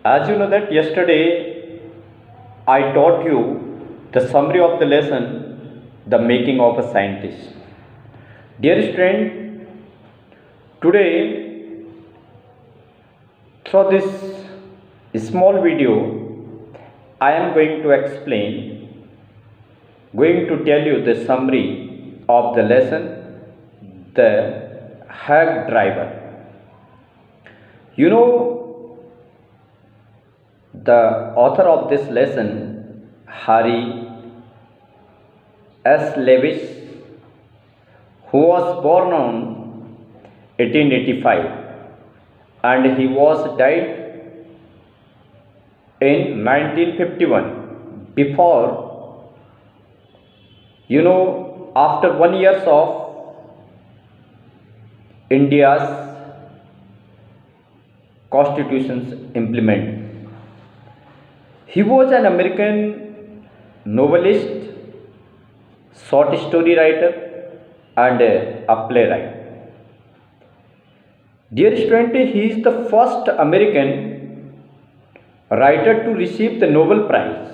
As you know that yesterday I taught you the summary of the lesson, the making of a scientist. Dear student, today through this small video I am going to tell you the summary of the lesson, the hack driver. You know, the author of this lesson, Harry S. Lewis, who was born on 1885 and he was died in 1951. Before, after 1 years of India's constitution's implement, he was an American novelist, short story writer, and a playwright. Dear student, he is the first American writer to receive the Nobel Prize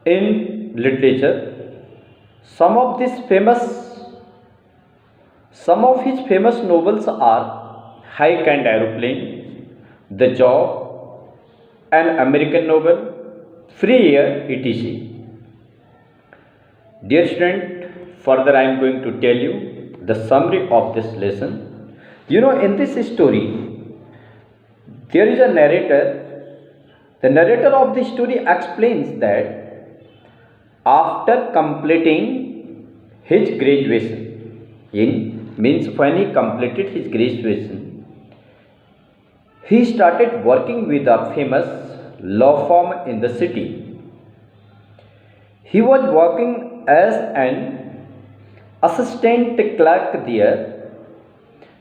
in literature. Some of his famous novels are Hike and Aeroplane, The Job, An American Novel, Free Air, etc. Dear student, further I am going to tell you the summary of this lesson. In this story, there is a narrator. The narrator of the story explains that after completing his graduation, when he completed his graduation, he started working with a famous law firm in the city. He was working as an assistant clerk there.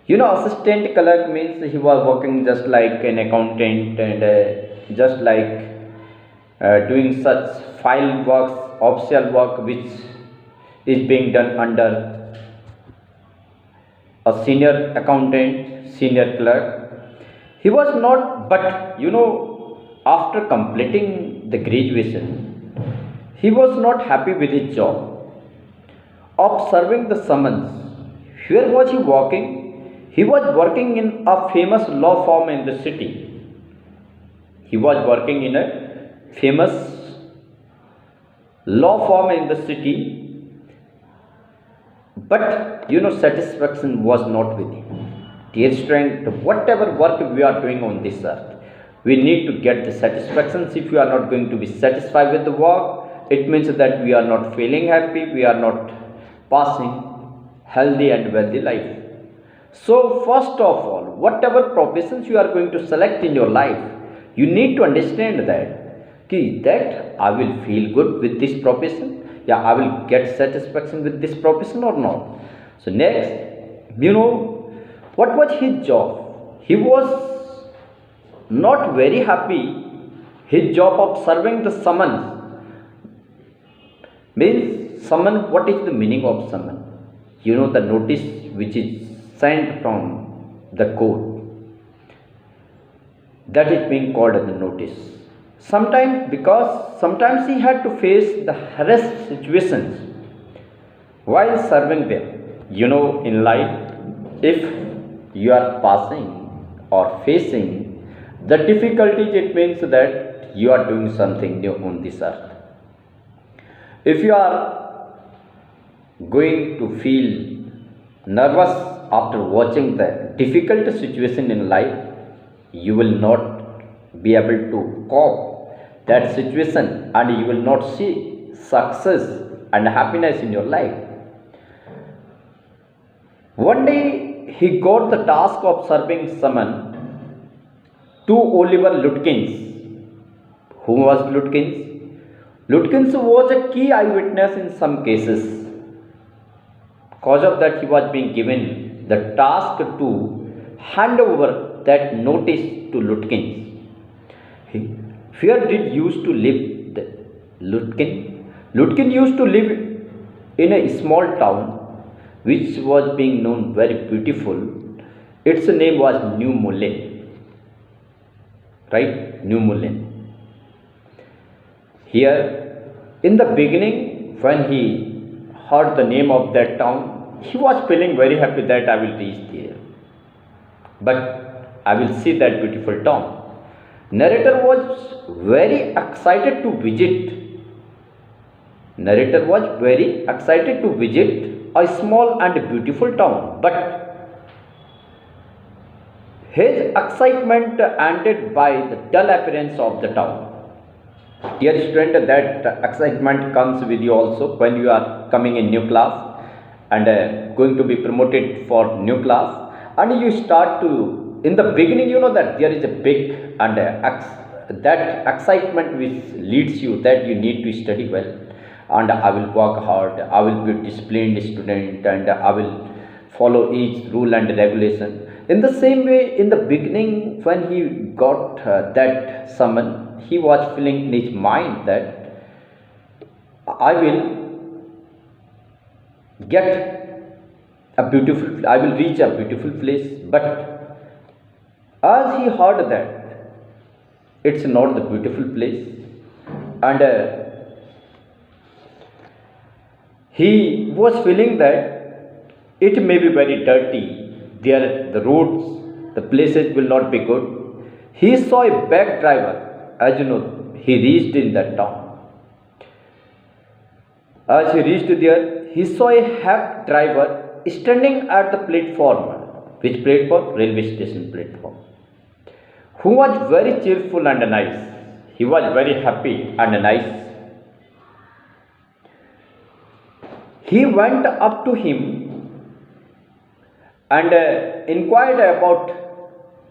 Assistant clerk means he was working just like an accountant and just like doing such file works, official work which is being done under a senior accountant, senior clerk. He was not, but after completing the graduation, he was not happy with his job of serving the summons. Where was he working? He was working in a famous law firm in the city. He was working in a famous law firm in the city, but satisfaction was not with him. Dear student, whatever work we are doing on this earth, we need to get the satisfaction. If you are not going to be satisfied with the work, it means that we are not feeling happy, we are not passing healthy and wealthy life. So first of all, whatever professions you are going to select in your life, you need to understand that I will feel good with this profession. Yeah, I will get satisfaction with this profession or not. So next, what was his job? He was not very happy. His job of serving the summons means summon. What is the meaning of summon? The notice which is sent from the court, that is being called as the notice. Sometimes he had to face the harassed situations while serving them. In life, if you are passing or facing the difficulties, it means that you are doing something new on this earth. If you are going to feel nervous after watching the difficult situation in life, you will not be able to cope that situation and you will not see success and happiness in your life. One day he got the task of serving summon to Oliver Lutkins. Who was Lutkins? Lutkins was a key eyewitness in some cases. Because of that, he was being given the task to hand over that notice to Lutkins. Where did used to live the Lutkin? Lutkin used to live in a small town which was being known very beautiful Its name was New Mullen, right? New Mullen. Here, in the beginning, when he heard the name of that town, he was feeling very happy that I will reach there. But I will see that beautiful town. Narrator was very excited to visit. Narrator was very excited to visit a small and beautiful town, but his excitement ended by the dull appearance of the town. Dear student, that excitement comes with you also when you are coming in new class and going to be promoted for new class, and you start to, in the beginning, you know that there is a big and that excitement which leads you that you need to study well, and I will work hard, I will be a disciplined student, and I will follow each rule and regulation. In the same way, in the beginning, when he got that summon, he was feeling in his mind that I will get a beautiful, I will reach a beautiful place. But as he heard that it's not the beautiful place, and he was feeling that it may be very dirty, there the roads, the places will not be good. He saw a bag driver, as you know, he reached in that town. As he reached there, he saw a hack driver standing at the platform. Which platform? Railway station platform. Who was very cheerful and nice. He was very happy and nice. He went up to him and inquired about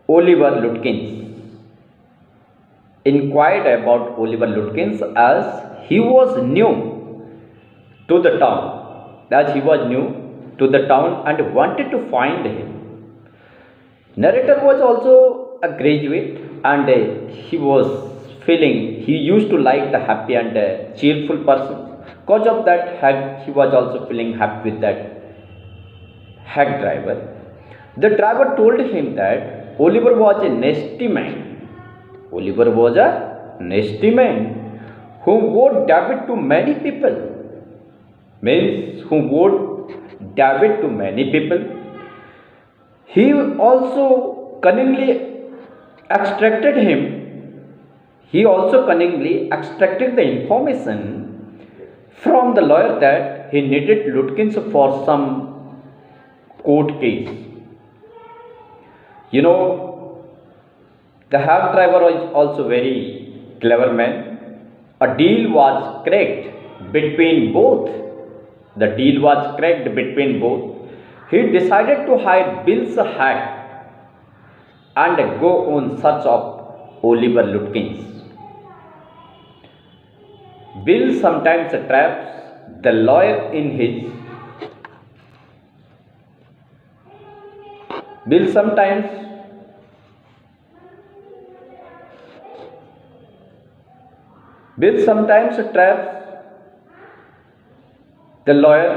Oliver Lutkins. Inquired about Oliver Lutkins as he was new to the town. As he was new to the town and wanted to find him. Narrator was also a graduate, and he was feeling, he used to like the happy and cheerful person. Because of that, he was also feeling happy with that hack driver. The driver told him that Oliver was a nasty man. Oliver was a nasty man who owed debit to many people. Means who owed debit to many people. He also cunningly extracted him. He also cunningly extracted the information from the lawyer that he needed Lutkins for some court case. You know, the hack driver was also very clever man. A deal was cracked between both. The deal was cracked between both. He decided to hire Bill's hack and go on search of Oliver Lutkins. Bill sometimes traps the lawyer in his. Bill sometimes traps the lawyer,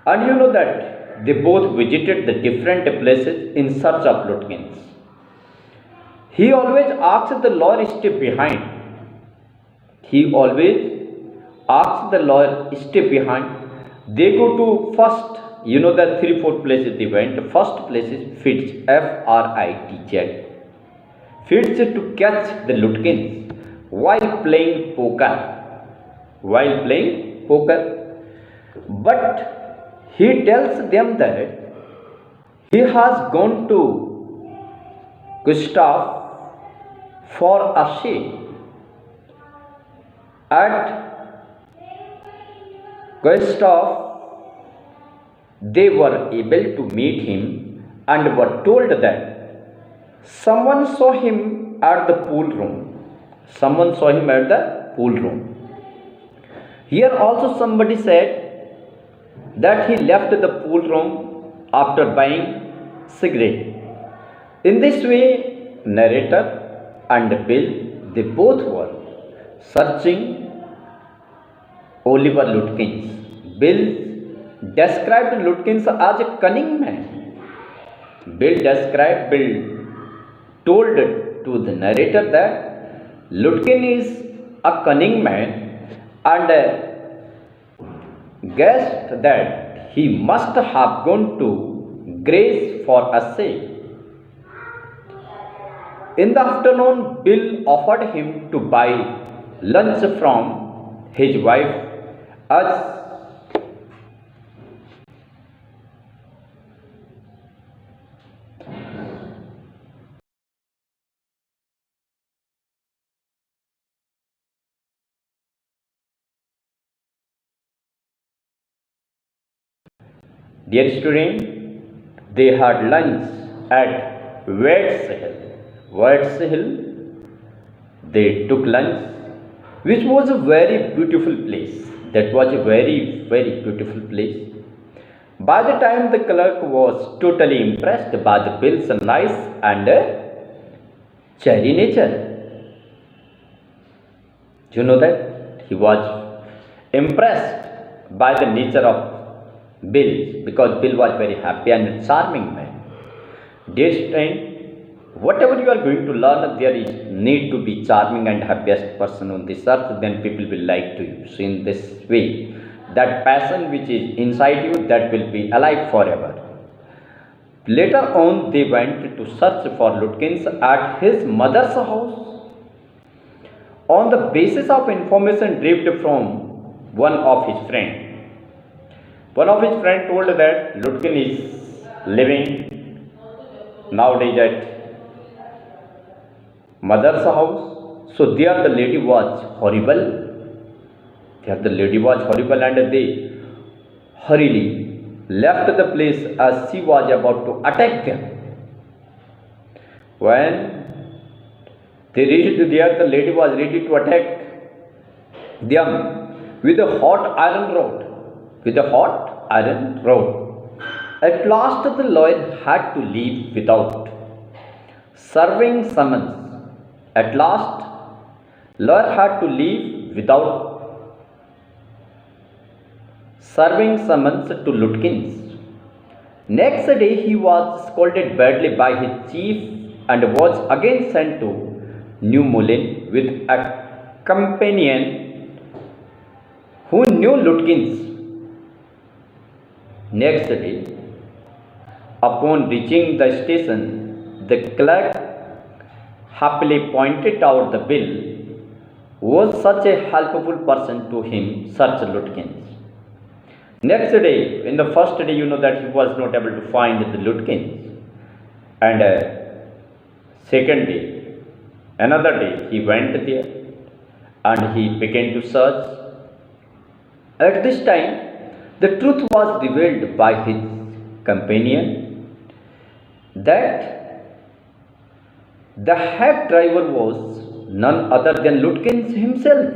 and you know that they both visited the different places in search of Lutkins. He always asked the lawyer to stay behind. He always asks the lawyer stay behind. They go to first, you know that 3-4 places they went. First place is Fitz, Fritz, Fitz to catch the Lutkins while playing poker. But he tells them that he has gone to Gustav for a shade. At Gustav, they were able to meet him and were told that someone saw him at the pool room. Here also somebody said that he left the pool room after buying cigarette. In this way, narrator and Bill, they both were searching Oliver Lutkins. Bill described Lutkins as a cunning man Bill told to the narrator that Lutkin is a cunning man and guessed that he must have gone to graze for a sail. In the afternoon, Bill offered him to buy lunch from his wife as dear student, they had lunch at Wade's Hill. Wade's Hill, they took lunch, which was a very beautiful place. That was a very beautiful place. By the time the clerk was totally impressed by the Bill's nice and cheery nature. You know that he was impressed by the nature of Bill, because Bill was very happy and charming man. Dear student, whatever you are going to learn, there is need to be charming and happiest person on this earth, then people will like to you. So in this way, that passion which is inside you, that will be alive forever. Later on, they went to search for Lutkins at his mother's house on the basis of information derived from one of his friends. One of his friends told that Lutkin is living nowadays at mother's house. So there the lady was horrible. There the lady was horrible, and they hurriedly left the place as she was about to attack them. When they reached there, the lady was ready to attack them with a hot iron rod. With a hot iron rod. At last the lawyer had to leave without serving summons. At last, lawyer had to leave without serving summons to Lutkins. Next day he was scolded badly by his chief and was again sent to New Mullen with a companion who knew Lutkins. Next day, upon reaching the station, the clerk happily pointed out the Bill was such a helpful person to him, such Lutkins. Next day, in the first day, you know that he was not able to find the Lutkins. And second day, another day, he went there and he began to search. At this time, the truth was revealed by his companion that the hack driver was none other than Lutkins himself.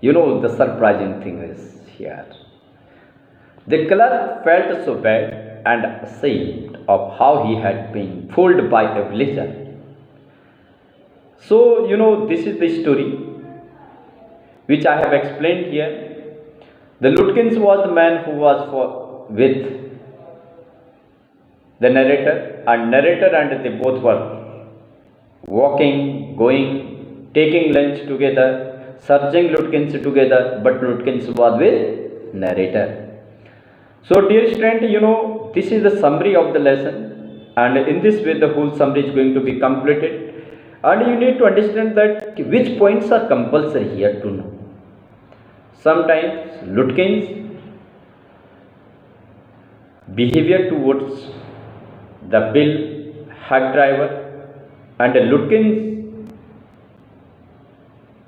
You know, the surprising thing is here. The clerk felt so bad and ashamed of how he had been fooled by a villager. So, you know, this is the story which I have explained here. The Lutkins was the man who was with the narrator, and they both were walking, going, taking lunch together, searching Lutkins together, but Lutkins was with narrator. So dear student, you know, this is the summary of the lesson, and in this way the whole summary is going to be completed, and you need to understand that which points are compulsory here to know. Sometimes Lutkins' behavior towards the Bill hack driver and Lutkins'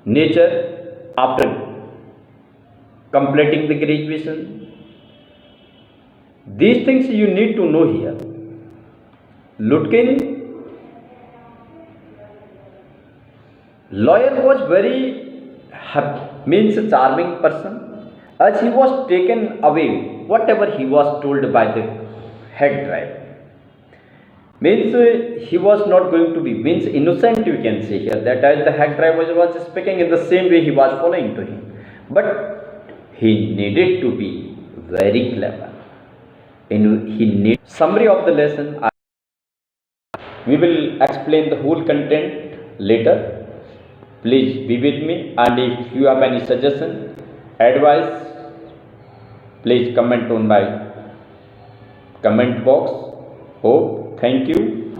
nature after completing the graduation. These things you need to know here. Lutkin, lawyer, was very means a charming person, as he was taken away whatever he was told by the head driver. Means he was not going to be, means innocent, you can say here, that as the hack driver was speaking, in the same way he was following to him. But he needed to be very clever. he needs summary of the lesson. We will explain the whole content later. Please be with me, and if you have any suggestion, advice, please comment on my comment box. Hope. Thank you.